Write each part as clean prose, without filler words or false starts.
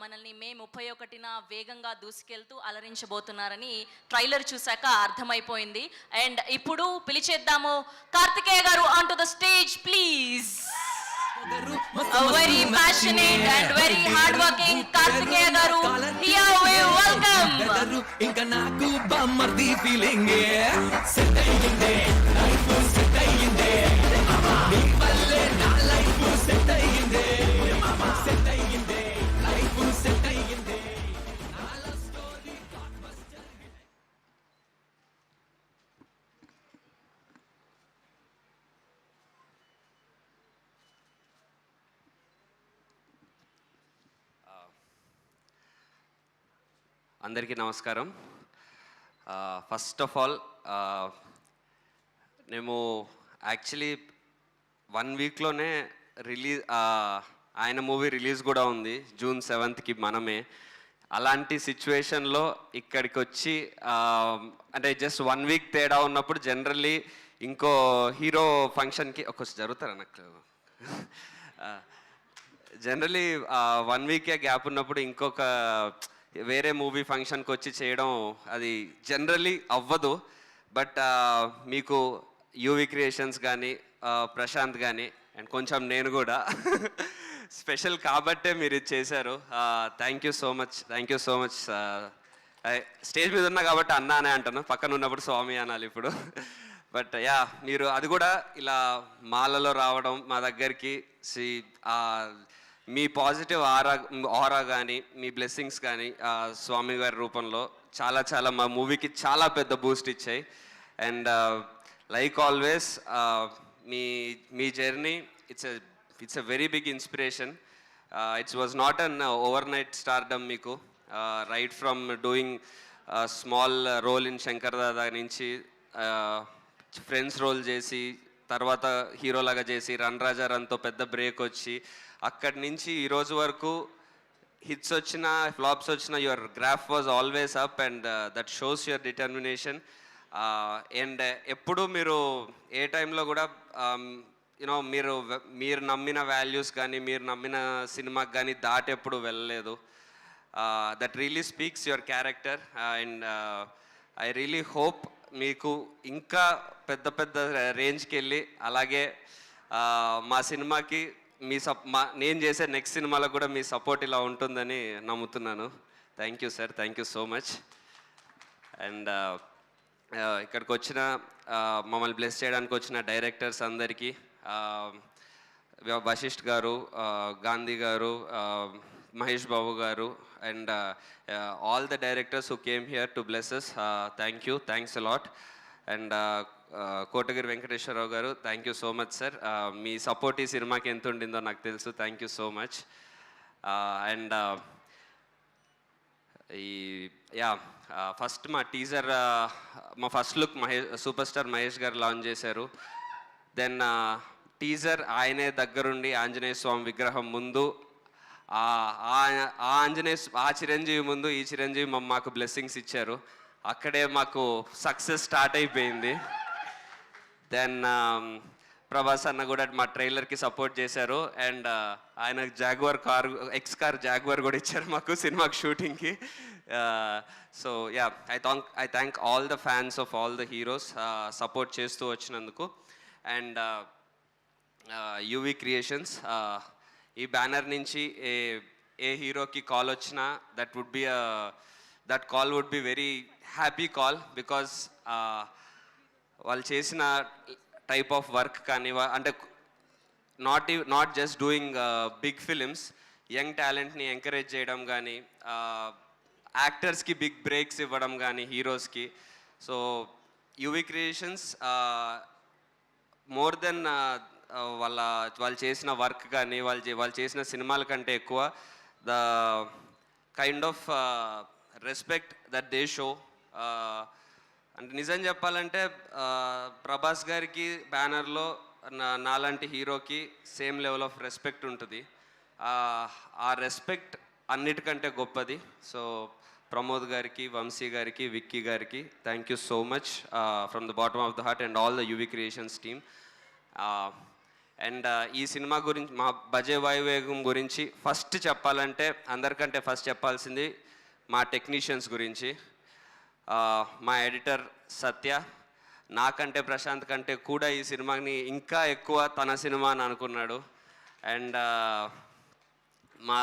మనల్ని మే 31న వేగంగా దూసుకెళ్తూ అలరించబోతున్నారని ట్రైలర్ చూశాక అర్థమైపోయింది. అండ్ ఇప్పుడు పిలిచేద్దాము కార్తికేయ గారు on to the stage please. A very passionate and very hardworking Kartikeya garu, here we welcome. Inka naku bammardi feeling set ayyinde life set ayyinde nee valle na life set ayyinde set ayyinde life set ayyinde na love story blockbuster. అందరికీ నమస్కారం. First of all మేము actually 1 వీక్లోనే ఆయన movie release కూడా ఉంది June 7th మనమే. అలాంటి సిచ్యువేషన్లో ఇక్కడికి వచ్చి అంటే జస్ట్ 1 వీక్ తేడా ఉన్నప్పుడు జనరల్లీ ఇంకో హీరో ఫంక్షన్కి ఒకసారి జరుగుతారా నాకు జనరలీ 1 వీకే గ్యాప్ ఉన్నప్పుడు ఇంకొక వేరే మూవీ ఫంక్షన్కి వచ్చి చేయడం అది జనరలీ అవ్వదు. బట్ మీకు యూవి క్రియేషన్స్ కానీ ప్రశాంత్ కానీ అండ్ కొంచెం నేను కూడా స్పెషల్ కాబట్టే మీరు ఇది చేశారు. Thank you so much, thank you so much. Stage మీద ఉన్నా కాబట్టి అన్నా అనే అంటాను, పక్కన ఉన్నప్పుడు స్వామి అనాలి ఇప్పుడు. బట్ యా, మీరు అది కూడా ఇలా మాలలో రావడం మా దగ్గరికి మీ పాజిటివ్ ఆరా కానీ మీ బ్లెస్సింగ్స్ కానీ స్వామి గారి రూపంలో చాలా చాలా మా మూవీకి చాలా పెద్ద బూస్ట్ ఇచ్చాయి. అండ్ లైక్ ఆల్వేస్ మీ journey it's a very big inspiration. It's was not an overnight stardom. మీకు right from doing small role in Shankar Dada నుంచి ఫ్రెండ్స్ రోల్ చేసి తర్వాత హీరోలాగా చేసి రన్ రాజా రన్తో పెద్ద బ్రేక్ వచ్చి అక్కడి నుంచి ఈరోజు వరకు హిట్స్ వచ్చిన ఫ్లాప్స్ వచ్చిన your graph was always up and that shows your determination. And ఎప్పుడు మీరు ఏ టైంలో కూడా యూనో మీరు నమ్మిన వాల్యూస్ కానీ మీరు నమ్మిన సినిమాకి కానీ దాటి ఎప్పుడు వెళ్ళలేదు. That really speaks your character. And I really hope మీకు ఇంకా పెద్ద పెద్ద రేంజ్కి వెళ్ళి అలాగే మా సినిమాకి నేను చేసే నెక్స్ట్ సినిమాలో కూడా మీ సపోర్ట్ ఇలా ఉంటుందని నమ్ముతున్నాను. Thank you sir, thank you so much. And ఇక్కడికి వచ్చిన మమ్మల్ని బ్లెస్ చేయడానికి వచ్చిన డైరెక్టర్స్ అందరికీ, వశిష్ఠ్ గారు, గాంధీ గారు, Mahesh Babu garu and all the directors who came here to bless us, thank you, thanks a lot. And Kotagiri Venkateswararao garu, thank you so much sir. మీ support ఈ సినిమాకి ఎంత ఉండిందో నాకు తెలుసు. Thank you so much. And first మా టీజర్, మా first look super star Mahesh garu launch చేశారు. దెన్ టీజర్ ఆయనే దగ్గరుండి ఆంజనేయ స్వామి విగ్రహం ముందు ఆ చిరంజీవి ముందు ఈ చిరంజీవి మాకు బ్లెస్సింగ్స్ ఇచ్చారు. అక్కడే మాకు సక్సెస్ స్టార్ట్ అయిపోయింది. దెన్ ప్రభాస్ అన్న కూడా మా ట్రైలర్కి సపోర్ట్ చేశారు. అండ్ ఆయన జాగ్వార్ కార్ జాగ్వార్ కూడా ఇచ్చారు మాకు సినిమాకి షూటింగ్కి. So yeah, I thank all the fans of all the heroes support చేస్తూ వచ్చినందుకు. అండ్ యూవి క్రియేషన్స్, ఈ బ్యానర్ నుంచి ఏ హీరోకి కాల్ వచ్చినా that call would be very happy call. Because వాళ్ళు చేసిన టైప్ ఆఫ్ వర్క్ కానీ అంటే not just doing big films, young టాలెంట్ని ఎంకరేజ్ చేయడం కానీ యాక్టర్స్కి బిగ్ బ్రేక్స్ ఇవ్వడం కానీ హీరోస్కి. So UV Creations more than వాళ్ళు చేసిన వర్క్ కానీ వాళ్ళు చేసిన సినిమాల కంటే ఎక్కువ the kind of respect that they show. అంటే నిజం చెప్పాలంటే ప్రభాస్ గారికి బ్యానర్లో నాలాంటి హీరోకి సేమ్ లెవెల్ ఆఫ్ రెస్పెక్ట్ ఉంటుంది. ఆ రెస్పెక్ట్ అన్నిటికంటే గొప్పది. సో ప్రమోద్ గారికి, వంశీ గారికి, విక్కీ గారికి thank you so much from the bottom of the heart and all the UV creations team. And ఈ సినిమా గురించి మా బజే వాయువేగం గురించి ఫస్ట్ చెప్పాలంటే అందరికంటే ఫస్ట్ చెప్పాల్సింది మా టెక్నీషియన్స్ గురించి. మా ఎడిటర్ సత్య నాకంటే ప్రశాంత్ కంటే కూడా ఈ సినిమాని ఇంకా ఎక్కువ తన సినిమా అని అనుకున్నాడు. అండ్ మా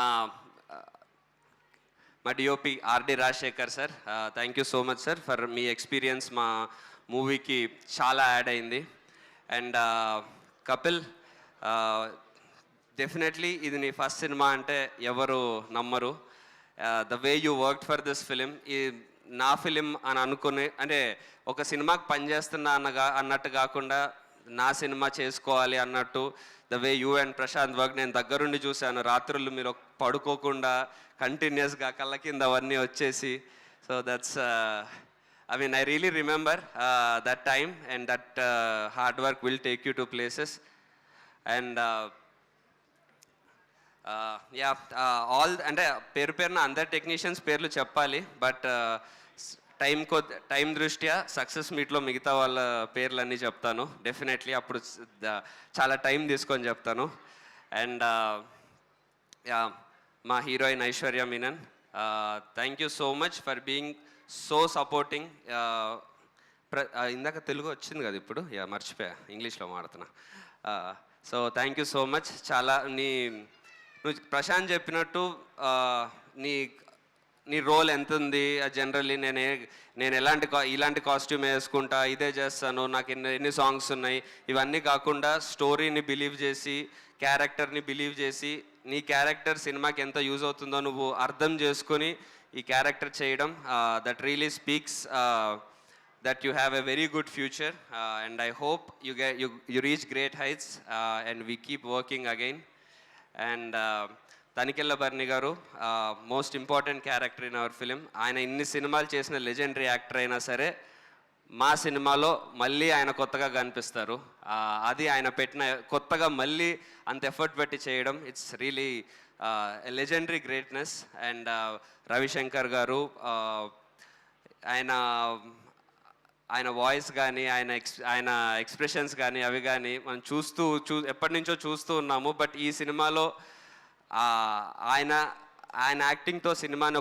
మా DOP RD Rajasekhar sir, thank you so much sir for me experience మా మూవీకి చాలా యాడ్ అయింది. అండ్ కపిల్, డెఫినెట్లీ ఇది నీ ఫస్ట్ సినిమా అంటే ఎవరు నమ్మరు. The way you work for this film, ఈ నా ఫిలిం అని అనుకుని అంటే ఒక సినిమాకి పనిచేస్తున్నా అన్నట్టు కాకుండా నా సినిమా చేసుకోవాలి అన్నట్టు the way you and Prashanth work నేను దగ్గరుండి చూశాను. రాత్రులు మీరు పడుకోకుండా కంటిన్యూస్గా కళ్ళ కింద అవన్నీ వచ్చేసి. So that's I mean, I really remember that time, and that hard work will take you to places. And all అంటే పేరు పేరున అందరు టెక్నీషియన్స్ పేర్లు చెప్పాలి, బట్ టైం దృష్ట్యా సక్సెస్ మీట్లో మిగతా వాళ్ళ పేర్లన్నీ చెప్తాను డెఫినెట్లీ. అప్పుడు చాలా టైం తీసుకొని చెప్తాను. అండ్ మా heroine Aishwarya Menon, thank you so much for being so supporting. ఇందాక తెలుగు వచ్చింది కదా, ఇప్పుడు మర్చిపోయా, ఇంగ్లీష్లో మాడుతున్నా. So thank you so much. చాలా నువ్వు ప్రశాంత్ చెప్పినట్టు నీ రోల్ ఎంత ఉంది జనరల్లీ, నేను ఇలాంటి కాస్ట్యూమ్ వేసుకుంటా, ఇదే చేస్తాను, నాకు ఎన్ని సాంగ్స్ ఉన్నాయి, ఇవన్నీ కాకుండా స్టోరీని బిలీవ్ చేసి క్యారెక్టర్ని బిలీవ్ చేసి నీ క్యారెక్టర్ సినిమాకి ఎంత యూజ్ అవుతుందో నువ్వు అర్థం చేసుకొని ఈ క్యారెక్టర్ చేయడం, that really speaks that you have a very good future, and I hope you reach great heights, and we keep working again. And Tanikella Bharani garu, most important character in our film. ఆయన ఇన్ని సినిమాలు చేసిన లెజెండరీ యాక్టర్ అయినా సరే మా సినిమాలో మళ్ళీ ఆయన కొత్తగా కనిపిస్తారు. అది ఆయన పెట్టిన కొత్తగా మళ్ళీ అంత ఎఫర్ట్ పెట్టి చేయడం, it's really legendary greatness. And Ravishankar గారు, ఆయన వాయిస్ కానీ ఆయన ఎక్స్ప్రెషన్స్ కానీ అవి కానీ మనం ఎప్పటి నుంచో చూస్తూ ఉన్నాము. బట్ ఈ సినిమాలో ఆయన యాక్టింగ్తో సినిమాని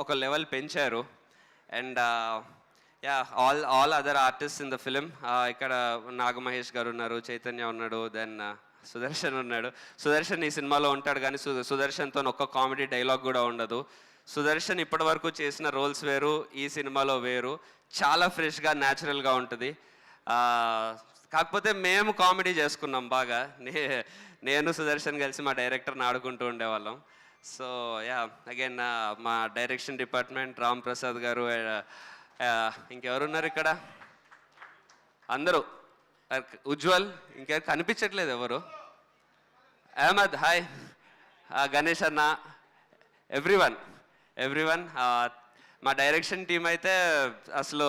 ఒక లెవెల్ పెంచారు. And all other artist in the film, ఇక్కడ నాగమహేష్ గారు ఉన్నారు, చైతన్య ఉన్నాడు, దెన్ సుదర్శన్ ఉన్నాడు. సుదర్శన్ ఈ సినిమాలో ఉంటాడు కానీ సుదర్శన్తో ఒక్క కామెడీ డైలాగ్ కూడా ఉండదు. సుదర్శన్ ఇప్పటి వరకు చేసిన రోల్స్ వేరు, ఈ సినిమాలో వేరు, చాలా ఫ్రెష్గా న్యాచురల్గా ఉంటుంది. కాకపోతే మేము కామెడీ చేసుకున్నాం బాగా. నేను సుదర్శన్ కలిసి మా డైరెక్టర్ని ఆడుకుంటూ ఉండేవాళ్ళం. సో అగైన్ మా డైరెక్షన్ డిపార్ట్మెంట్ రామ్ ప్రసాద్ గారు, ఇంకెవరున్నారు ఇక్కడ అందరూ, ఉజ్వల్, ఇంకెవరు కనిపించట్లేదు ఎవరు, అహ్మద్, హాయ్, గణేష్ అన్న, ఎవ్రీవన్. మా డైరెక్షన్ టీం అయితే అసలు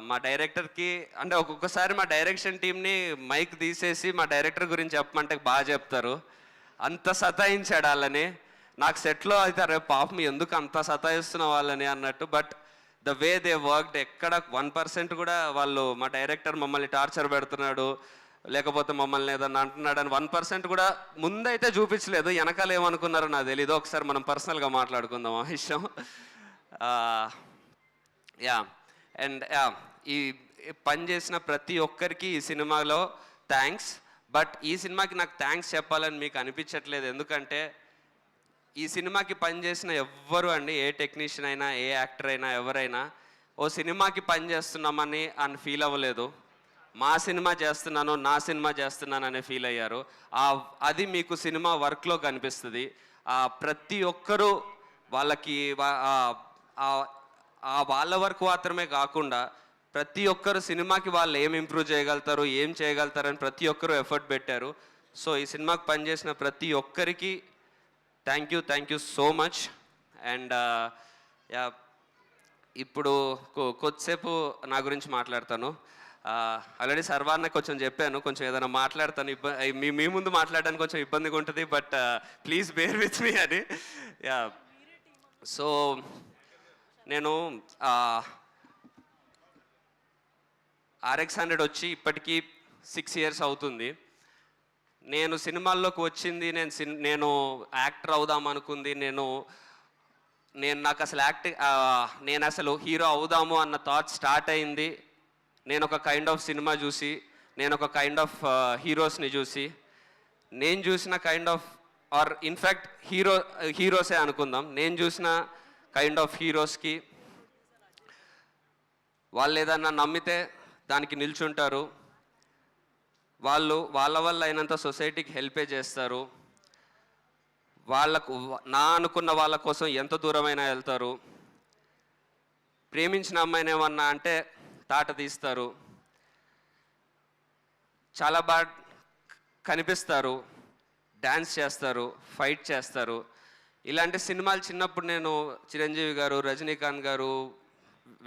మా డైరెక్టర్కి అంటే ఒక్కొక్కసారి మా డైరెక్షన్ టీంని మైక్ తీసేసి మా డైరెక్టర్ గురించి చెప్పమంటే బాగా చెప్తారు. అంత సతాయించాడు వాళ్ళని. నాకు సెట్లో అయితే రేపు పాపం ఎందుకు అంత సతాయిస్తున్న వాళ్ళని అన్నట్టు. But the way they worked, ఎక్కడ 1% కూడా వాళ్ళు మా డైరెక్టర్ మమ్మల్ని టార్చర్ పెడుతున్నాడు లేకపోతే మమ్మల్ని ఏదన్నా అంటున్నాడు అని 1% కూడా ముందైతే చూపించలేదు. వెనకాల ఏమనుకున్నారో నాకు తెలీదు. ఒకసారి మనం పర్సనల్గా మాట్లాడుకుందాం ఆ విషయం. అండ్ ఈ పని చేసిన ప్రతి ఒక్కరికి ఈ సినిమాలో థ్యాంక్స్. బట్ ఈ సినిమాకి నాకు థ్యాంక్స్ చెప్పాలని మీకు అనిపించట్లేదు. ఎందుకంటే ఈ సినిమాకి పనిచేసిన ఎవ్వరు అండి, ఏ టెక్నీషియన్ అయినా, ఏ యాక్టర్ అయినా, ఎవరైనా ఓ సినిమాకి పని చేస్తున్నామని అని ఫీల్ అవ్వలేదు. మా సినిమా చేస్తున్నాను, నా సినిమా చేస్తున్నాను అనే ఫీల్ అయ్యారు. అది మీకు సినిమా వర్క్లో కనిపిస్తుంది. ప్రతి ఒక్కరూ వాళ్ళకి వాళ్ళ వర్క్ మాత్రమే కాకుండా ప్రతి ఒక్కరు సినిమాకి వాళ్ళు ఏం ఇంప్రూవ్ చేయగలుగుతారు, ఏం చేయగలుగుతారని ప్రతి ఒక్కరూ ఎఫర్ట్ పెట్టారు. సో ఈ సినిమాకి పనిచేసిన ప్రతి ఒక్కరికి thank you so much. And ఇప్పుడు కొద్దిసేపు నా గురించి మాట్లాడతాను. ఆల్రెడీ సర్వాన్న కొంచెం చెప్పాను, కొంచెం ఏదైనా మాట్లాడతాను, మీ ముందు మాట్లాడడానికి కొంచెం ఇబ్బందిగా ఉంటుంది, but please bear with me అని. సో నేను RX 100 వచ్చి ఇప్పటికీ 6 years అవుతుంది. నేను సినిమాల్లోకి వచ్చింది, నేను యాక్టర్ అవుదాం అనుకుంది, నాకు అసలు నేను అసలు హీరో అవుదాము అన్న థాట్ స్టార్ట్ అయింది నేను ఒక కైండ్ ఆఫ్ సినిమా చూసి, నేను ఒక కైండ్ ఆఫ్ హీరోస్ని చూసి. నేను చూసిన కైండ్ ఆఫ్ ఆర్ ఇన్ఫ్యాక్ట్ హీరోసే అనుకుందాం, నేను చూసిన కైండ్ ఆఫ్ హీరోస్కి వాళ్ళు ఏదన్నా నమ్మితే దానికి నిల్చుంటారు, వాళ్ళ వల్ల అయినంత సొసైటీకి హెల్పే చేస్తారు, వాళ్ళకు అనుకున్న వాళ్ళ కోసం ఎంత దూరమైనా వెళ్తారు, ప్రేమించిన అమ్మాయిని ఏమన్నా అంటే తాట తీస్తారు, చాలా బాగా కనిపిస్తారు, డ్యాన్స్ చేస్తారు, ఫైట్ చేస్తారు. ఇలాంటి సినిమాలు చిన్నప్పుడు నేను చిరంజీవి గారు, రజనీకాంత్ గారు,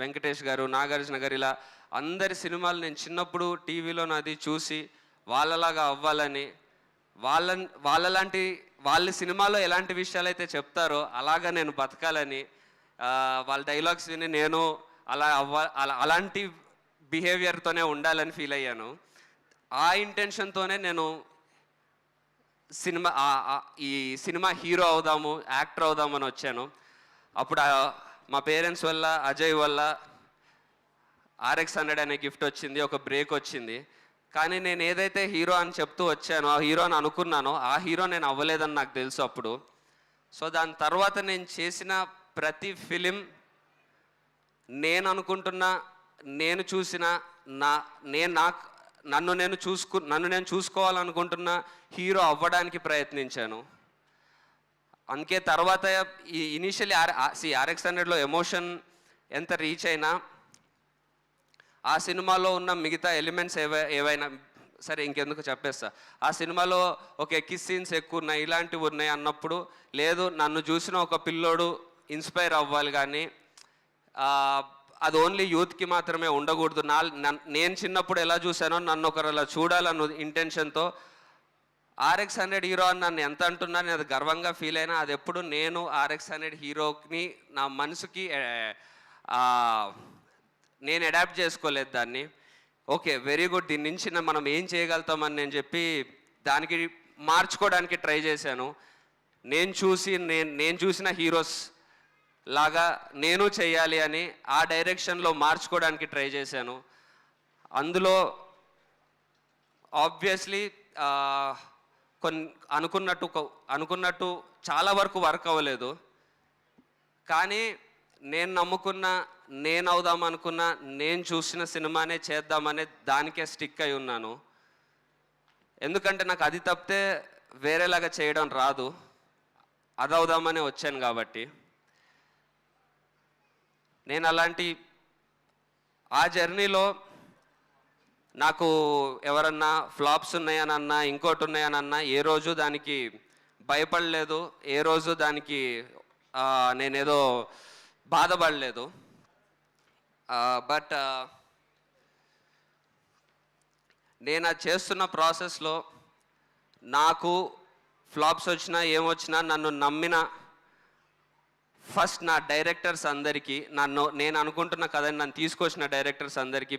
వెంకటేష్ గారు, నాగార్జున గారు, ఇలా అందరి సినిమాలు నేను చిన్నప్పుడు టీవీలో నాది చూసి వాళ్ళలాగా అవ్వాలని, వాళ్ళ సినిమాలో ఎలాంటి విషయాలు అయితే చెప్తారో అలాగా నేను బతకాలని, వాళ్ళ డైలాగ్స్ విని నేను అలాంటి బిహేవియర్తోనే ఉండాలని ఫీల్ అయ్యాను. ఆ ఇంటెన్షన్తోనే నేను ఈ సినిమా హీరో అవుదాము, యాక్టర్ అవుదామని వచ్చాను. అప్పుడు మా పేరెంట్స్ వల్ల, అజయ్ వల్ల RX100 అనే గిఫ్ట్ వచ్చింది, ఒక బ్రేక్ వచ్చింది. కానీ నేను ఏదైతే హీరో అని చెప్తూ వచ్చానో, ఆ హీరో అని అనుకున్నానో, ఆ హీరో నేను అవ్వలేదని నాకు తెలుసు అప్పుడు. సో దాని తర్వాత నేను చేసిన ప్రతి ఫిలిం నేను అనుకుంటున్న, నేను చూసిన, నన్ను నేను చూసుకోవాలనుకుంటున్న హీరో అవ్వడానికి ప్రయత్నించాను. అందుకే తర్వాత ఈ ఇనీషియల్లీ RX100లో ఎమోషన్ ఎంత రీచ్ అయినా, ఆ సినిమాలో ఉన్న మిగతా ఎలిమెంట్స్ ఏవైనా సరే ఇంకెందుకు చెప్పేస్తా, ఆ సినిమాలో ఒక కిస్ సీన్స్ ఎక్కువ ఉన్నాయి, ఇలాంటివి ఉన్నాయి అన్నప్పుడు, లేదు నన్ను చూసిన ఒక పిల్లోడు ఇన్స్పైర్ అవ్వాలి కానీ అది ఓన్లీ యూత్కి మాత్రమే ఉండకూడదు, నేను చిన్నప్పుడు ఎలా చూశానో నన్ను ఒకరు అలా చూడాలన్న ఇంటెన్షన్తో RX100 హీరో అని నన్ను ఎంత అంటున్నా నేను అది గర్వంగా ఫీల్ అయినా, అది ఎప్పుడు నేను RX100 హీరోని నా మనసుకి నేను అడాప్ట్ చేసుకోలేదు దాన్ని. ఓకే వెరీ గుడ్, దీని నుంచి మనం ఏం చేయగలుగుతామని నేను చెప్పి దానికి మార్చుకోవడానికి ట్రై చేశాను. నేను చూసిన హీరోస్ లాగా నేను చేయాలి అని ఆ డైరెక్షన్లో మార్చుకోవడానికి ట్రై చేశాను. అందులో ఆబ్వియస్లీ అనుకున్నట్టు చాలా వరకు వర్క్ అవ్వలేదు, కానీ నేను నమ్ముకున్న, నేను అవుదామనుకున్న, నేను చూసిన సినిమానే చేద్దామనే దానికే స్టిక్ అయి ఉన్నాను. ఎందుకంటే నాకు అది తప్పితే వేరేలాగా చేయడం రాదు, అది అవుదామనే వచ్చాను కాబట్టి. నేను ఆ జర్నీలో నాకు ఎవరన్నా ఫ్లాప్స్ ఉన్నాయనన్నా, ఇంకోటి ఉన్నాయనన్నా ఏ రోజు దానికి భయపడలేదు, ఏ రోజు దానికి నేనేదో బాధపడలేదు. బట్ నేను అది చేస్తున్న ప్రాసెస్లో నాకు ఫ్లాప్స్ వచ్చినా ఏమొచ్చినా నన్ను నమ్మిన ఫస్ట్ నా డైరెక్టర్స్ అందరికీ, నేను అనుకుంటున్న కథని నన్ను తీసుకొచ్చిన డైరెక్టర్స్ అందరికీ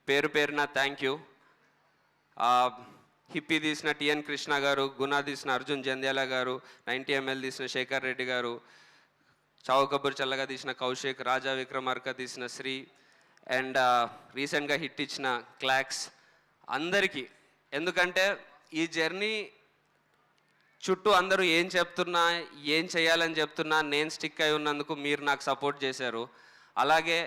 పేరు పేరున థ్యాంక్ యూ. హిప్పీ తీసిన TN కృష్ణ గారు, గుణ తీసిన అర్జున్ జంధ్యాల గారు, 90 ml తీసిన శేఖర్ రెడ్డి గారు, చావు కబూర్ చల్లగా తీసిన కౌశిక్, రాజా విక్రమార్క తీసిన శ్రీ, అండ్ రీసెంట్గా హిట్ ఇచ్చిన క్లాక్స్ అందరికీ. ఎందుకంటే ఈ జర్నీ చుట్టూ అందరూ ఏం చెప్తున్నా, ఏం చేయాలని చెప్తున్నా నేను స్టిక్ అయి ఉన్నందుకు మీరు నాకు సపోర్ట్ చేశారు. అలాగే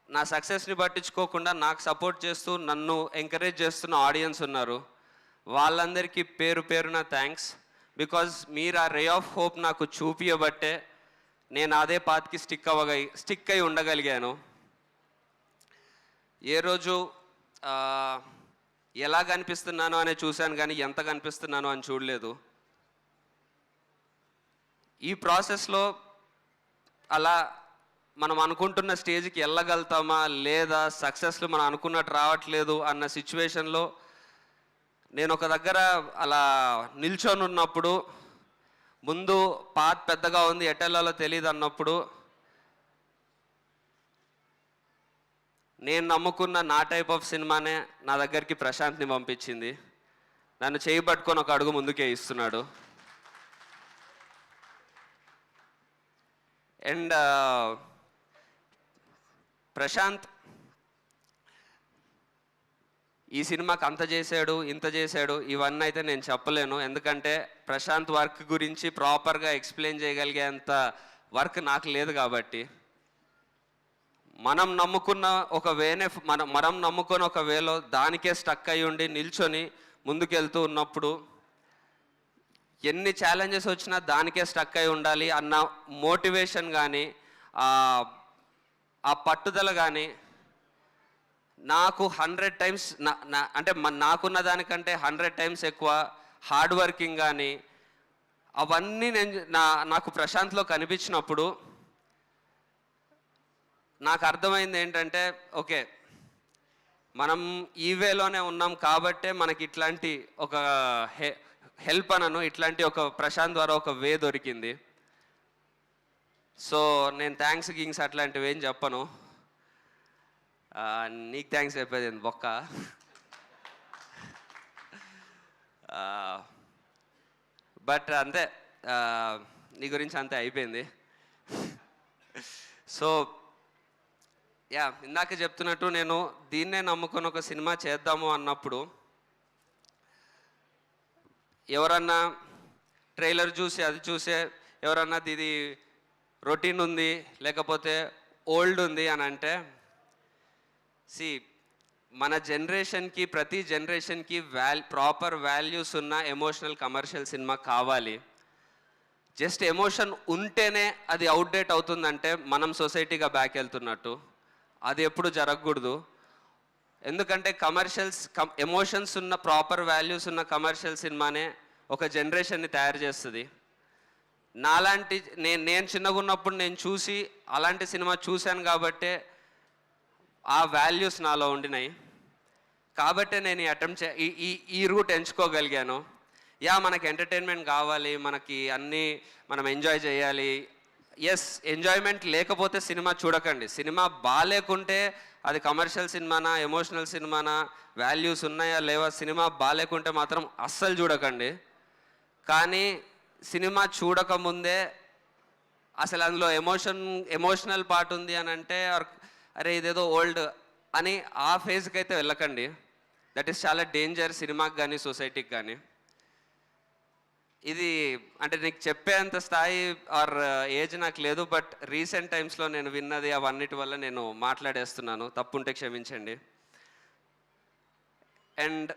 నా సక్సెస్ని పట్టించుకోకుండా నాకు సపోర్ట్ చేస్తూ నన్ను ఎంకరేజ్ చేస్తున్న ఆడియన్స్ ఉన్నారు, వాళ్ళందరికీ పేరు పేరున థ్యాంక్స్. బికాజ్ మీరు ఆ రే ఆఫ్ హోప్ నాకు చూపించబట్టే నేను అదే పాత్కి స్టిక్ అయి ఉండగలిగాను. ఏ రోజు ఎలా కనిపిస్తున్నానో అనే చూశాను కానీ ఎంత కనిపిస్తున్నానో అని చూడలేదు. ఈ ప్రాసెస్లో అలా మనం అనుకుంటున్న స్టేజ్కి వెళ్ళగలుగుతామా లేదా, సక్సెస్లు మనం అనుకున్నట్టు రావట్లేదు అన్న సిచ్యువేషన్లో నేను ఒక దగ్గర అలా నిల్చొని ఉన్నప్పుడు, ముందు పాత్ పెద్దగా ఉంది ఎటెల్లాలో తెలియదు అన్నప్పుడు నేను నమ్ముకున్న నా టైప్ ఆఫ్ సినిమానే నా దగ్గరికి ప్రశాంత్ని పంపించింది. నన్ను చేయి పట్టుకొని ఒక అడుగు ముందుకే ఇస్తున్నాడు. అండ్ ప్రశాంత్ ఈ సినిమాకి అంత చేశాడు, ఇంత చేశాడు, ఇవన్నీ అయితే నేను చెప్పలేను. ఎందుకంటే ప్రశాంత్ వర్క్ గురించి ప్రాపర్గా ఎక్స్ప్లెయిన్ చేయగలిగేంత వర్క్ నాకు లేదు. కాబట్టి మనం నమ్ముకున్న ఒక వేనే మనం నమ్ముకున్న ఒక వేలో దానికే స్టక్ అయి ఉండి నిల్చొని ముందుకెళ్తూ ఉన్నప్పుడు ఎన్ని ఛాలెంజెస్ వచ్చినా దానికే స్టక్ అయి ఉండాలి అన్న మోటివేషన్ కానీ ఆ పట్టుదల కానీ నాకు 100 టైమ్స్ అంటే నాకున్న దానికంటే 100 టైమ్స్ ఎక్కువ హార్డ్ వర్కింగ్ కానీ అవన్నీ నాకు ప్రశాంత్లో కనిపించినప్పుడు నాకు అర్థమైంది ఏంటంటే, ఓకే మనం ఈ వేలోనే ఉన్నాం కాబట్టే మనకి ఇట్లాంటి ఒక హెల్ప్ అనను, ఇట్లాంటి ఒక ప్రశాంత్ ద్వారా ఒక వే దొరికింది. సో నేను థ్యాంక్స్ అట్లాంటివి ఏం చెప్పను. నీకు థ్యాంక్స్ చెప్పేది బొక్క. బట్ అంతే, నీ గురించి అంతే అయిపోయింది. సో ఇందాక చెప్తున్నట్టు నేను దీన్నే నమ్ముకొని ఒక సినిమా చేద్దాము అన్నప్పుడు ఎవరన్నా ట్రైలర్ చూసి అది చూసే ఎవరన్నా ఇది రొటీన్ ఉంది లేకపోతే ఓల్డ్ ఉంది అని అంటే, మన జనరేషన్కి ప్రతి జనరేషన్కి ప్రాపర్ వాల్యూస్ ఉన్న ఎమోషనల్ కమర్షియల్ సినిమా కావాలి. జస్ట్ ఎమోషన్ ఉంటేనే అది అవుట్డేట్ అవుతుందంటే మనం సొసైటీగా బ్యాక్ వెళ్తున్నట్టు. అది ఎప్పుడు జరగకూడదు. ఎందుకంటే ఎమోషన్స్ ఉన్న ప్రాపర్ వాల్యూస్ ఉన్న కమర్షియల్ సినిమానే ఒక జనరేషన్ని తయారు చేస్తుంది. నాలాంటి నేను చిన్నగా ఉన్నప్పుడు నేను చూసి అలాంటి సినిమా చూశాను కాబట్టే ఆ వాల్యూస్ నాలో ఉండినాయి. కాబట్టే నేను ఈ రూట్ ఎంచుకోగలిగాను. మనకి ఎంటర్టైన్మెంట్ కావాలి, మనకి అన్నీ మనం ఎంజాయ్ చేయాలి. ఎస్, ఎంజాయ్మెంట్ లేకపోతే సినిమా చూడకండి. సినిమా బాగాలేకుంటే అది కమర్షియల్ సినిమానా ఎమోషనల్ సినిమానా వాల్యూస్ ఉన్నాయా లేవా సినిమా బాగాలేకుంటే మాత్రం అస్సలు చూడకండి. కానీ సినిమా చూడకముందే అసలు అందులో ఎమోషనల్ పార్ట్ ఉంది అని అంటే అరే ఇదేదో ఓల్డ్ అని ఆ ఫేజ్కి అయితే వెళ్ళకండి. దట్ ఈస్ చాలా డేంజర్ సినిమాకి కానీ సొసైటీకి కానీ. ఇది అంటే నీకు చెప్పేంత స్థాయి ఆర్ ఏజ్ నాకు లేదు. బట్ రీసెంట్ టైమ్స్లో నేను విన్నది అవన్నిటి వల్ల నేను మాట్లాడేస్తున్నాను. తప్పుంటే క్షమించండి. అండ్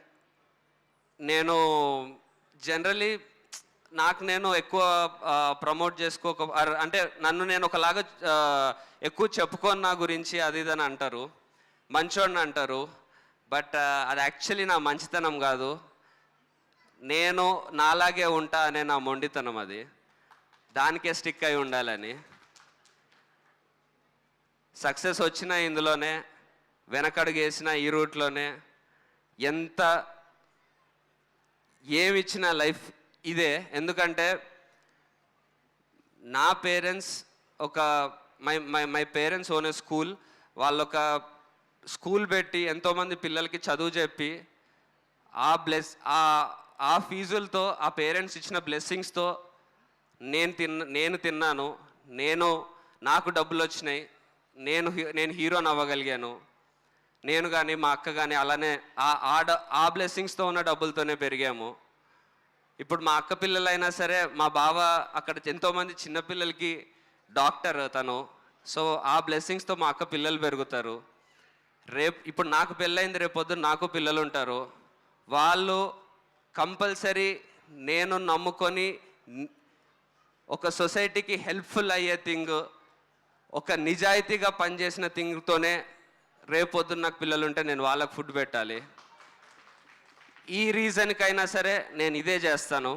నేను జనరలీ నేను ఎక్కువ ప్రమోట్ అంటే నన్ను నేను ఒకలాగా ఎక్కువ చెప్పుకొని నా గురించి అది ఇదని అంటారు, మంచోడిని అంటారు. బట్ అది యాక్చువల్లీ నా మంచితనం కాదు. నేను నాలాగే ఉంటా అనే నా మొండితనం. అది దానికే స్టిక్ అయి ఉండాలని. సక్సెస్ వచ్చినా ఇందులోనే, వెనకడుగు వేసిన ఈ రూట్లోనే, ఏమిచ్చినా లైఫ్ ఇదే. ఎందుకంటే నా parents my parents own A school. వాళ్ళొక స్కూల్ పెట్టి ఎంతోమంది పిల్లలకి చదువు చెప్పి ఆ ఫీజులతో ఆ పేరెంట్స్ ఇచ్చిన బ్లెస్సింగ్స్తో నేను తిన్నాను. నాకు డబ్బులు వచ్చినాయి. నేను హీరోని అవ్వగలిగాను. నేను కానీ మా అక్క కానీ అలానే ఆ బ్లెస్సింగ్స్తో ఉన్న డబ్బులతోనే పెరిగాము. ఇప్పుడు మా అక్క పిల్లలైనా సరే, మా బావ అక్కడ ఎంతోమంది చిన్నపిల్లలకి డాక్టర్ తను. సో ఆ బ్లెస్సింగ్స్తో మా అక్క పిల్లలు పెరుగుతారు. ఇప్పుడు నాకు పెళ్ళయింది, రేపొద్దున నాకు పిల్లలు ఉంటారు. వాళ్ళు కంపల్సరీ నేను నమ్ముకొని ఒక సొసైటీకి హెల్ప్ఫుల్ అయ్యే థింగ్, ఒక నిజాయితీగా పనిచేసిన థింగ్తోనే రేపొద్దున నాకు పిల్లలు ఉంటే నేను వాళ్ళకి ఫుడ్ పెట్టాలి. ఈ రీజన్కైనా సరే నేను ఇదే చేస్తాను.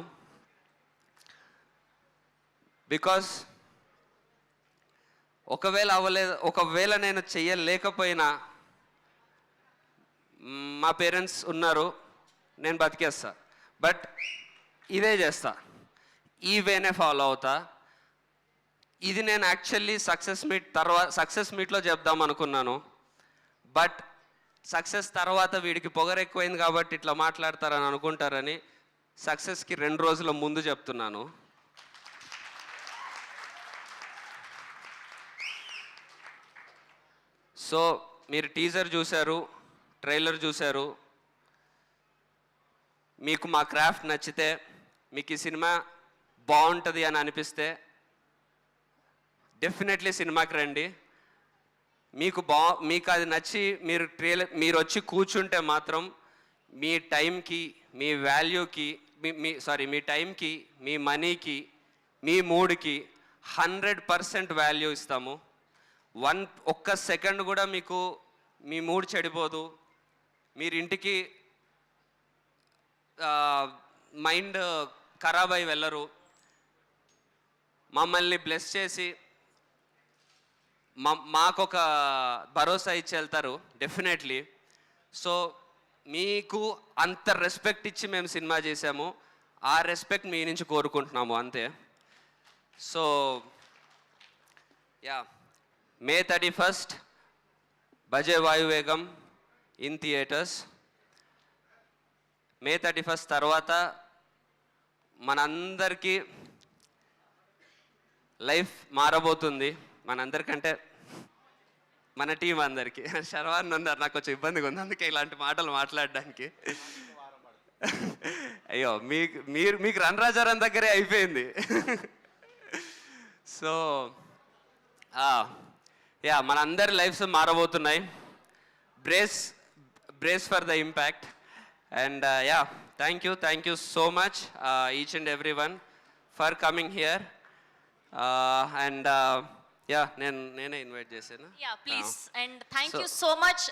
బికాస్ ఒకవేళ నేను చెయ్యలేకపోయినా మా పేరెంట్స్ ఉన్నారు, నేను బతికేస్తా. బట్ ఇదే చేస్తా, ఈ వేనే ఫాలో అవుతా. ఇది నేను యాక్చువల్లీ సక్సెస్ మీట్లో చెప్దాం అనుకున్నాను. బట్ సక్సెస్ తర్వాత వీడికి పొగరు ఎక్కువైంది కాబట్టి ఇట్లా మాట్లాడతారని అనుకుంటారని సక్సెస్కి 2 రోజుల ముందు చెప్తున్నాను. సో మీరు టీజర్ చూశారు, ట్రైలర్ చూశారు. మీకు మా క్రాఫ్ట్ నచ్చితే, మీకు ఈ సినిమా బాగుంటుంది అని అనిపిస్తే డెఫినెట్లీ సినిమాకి రండి. మీకు అది నచ్చి మీరు వచ్చి కూర్చుంటే మాత్రం మీ టైంకి, మీ వాల్యూకి, మీ టైంకి, మీ మనీకి, మీ మూడ్కి 100% వాల్యూ ఇస్తాము. ఒక్క సెకండ్ కూడా మీకు మీ మూడ్ చెడిపోదు. మీరు ఇంటికి మైండ్ ఖరాబ్ అయి వెళ్ళరు. మమ్మల్ని బ్లెస్ చేసి మాకొక భరోసా ఇచ్చి వెళ్తారు డెఫినెట్లీ. సో మీకు అంత రెస్పెక్ట్ ఇచ్చి మేము సినిమా చేసాము. ఆ రెస్పెక్ట్ మీ నుంచి కోరుకుంటున్నాము అంతే. So yeah, May 31st Bhaje Vayuvegam in theatres. May 31st తర్వాత మనందరికీ లైఫ్ మారబోతుంది. మనందరికంటే మన టీం అందరికీ. శర్వాన్ ఉన్నారు, నాకు కొంచెం ఇబ్బందిగా ఉంది అందుకే ఇలాంటి మాటలు మాట్లాడడానికి. అయ్యో, మీకు రన్ రాజారాన్ దగ్గరే అయిపోయింది. సో యా, మనందరి లైఫ్స్ మారబోతున్నాయి. Brace for the impact. And yeah, thank you so much each and every one for coming here. And yeah, నేనే ఇన్వైట్ చేశాను. Yeah please. And thank you so much.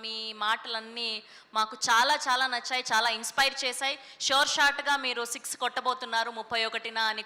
మీ మాటలన్నీ మాకు చాలా చాలా నచ్చాయి, చాలా ఇన్స్పైర్ చేశాయి. షోర్ షార్ట్గా మీరు 6 కొట్టబోతున్నారు 31న అని